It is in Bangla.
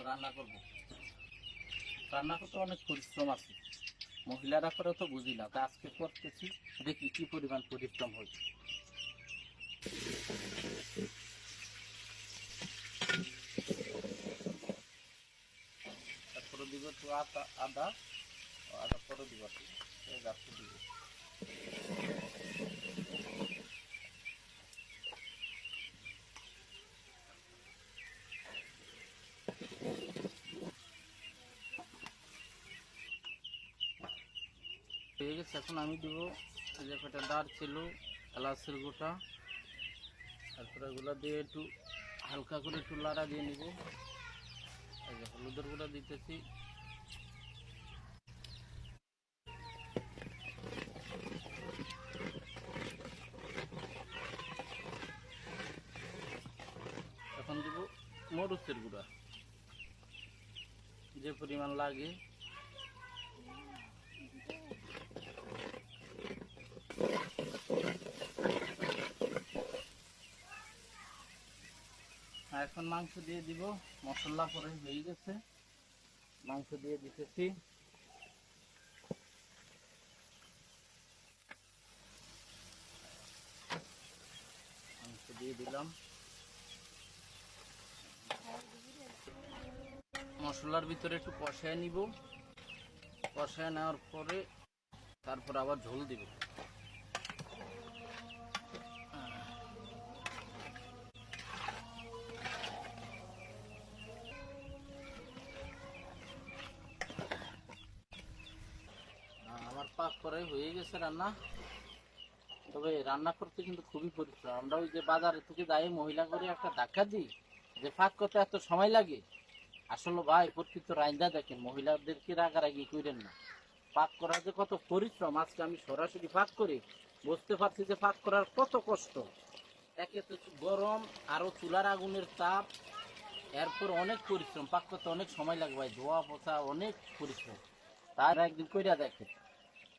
রান্না করব। রান্না করতে অনেক পরিশ্রম আছে, মহিলারা করে তো বুঝি না, তা আজকে করতেছি, দেখি কি পরিমাণ পরিশ্রম হয়েছে। তারপরে দিব একটু আদা আদা আদা পরে দিব, গাছটা দিব। হয়ে গেছে, এখন আমি দিব এই যে কটা দারচিনি, এলাচের গোটা, তারপরে এগুলো দিয়ে একটু হালকা করে একটু লাড়া দিয়ে নিব। এই যে হলুদের গুঁড়া দিতেছি, এখন দিব মরিচের গুঁড়া যে পরিমাণ লাগে। এখন মাংস দিয়ে দিব, মশলা পরে হয়ে গেছে, মাংস দিয়ে দিতেছি। মাংস দিয়ে দিলাম, মশলার ভিতরে একটু কষায় নিব, কষায় নেওয়ার পরে তারপর আবার ঝোল দিব। আমার পাক করে হয়ে গেছে রান্না। তবে রান্না করতে কিন্তু খুবই পরিশ্রম। আমরা ওই যে বাজারে থেকে যাই মহিলা করে একটা ধাক্কা দিই যে ফাঁক করতে এত সময় লাগে, আসলে ভাই প্রকৃত রাইন্দা দেখেন, মহিলাদেরকে রাগারাগি করেন না। পাক করা যে কত পরিশ্রম, আজকে আমি সরাসরি পাক করি বুঝতে পারছি যে পাক করার কত কষ্ট। একে তো গরম, আরো চুলার আগুনের তাপ, এরপর অনেক পরিশ্রম, পাক করতে অনেক সময় লাগে ভাই, ধোয়া পোছা অনেক পরিশ্রম। তার একদিন কইরা দেখেন।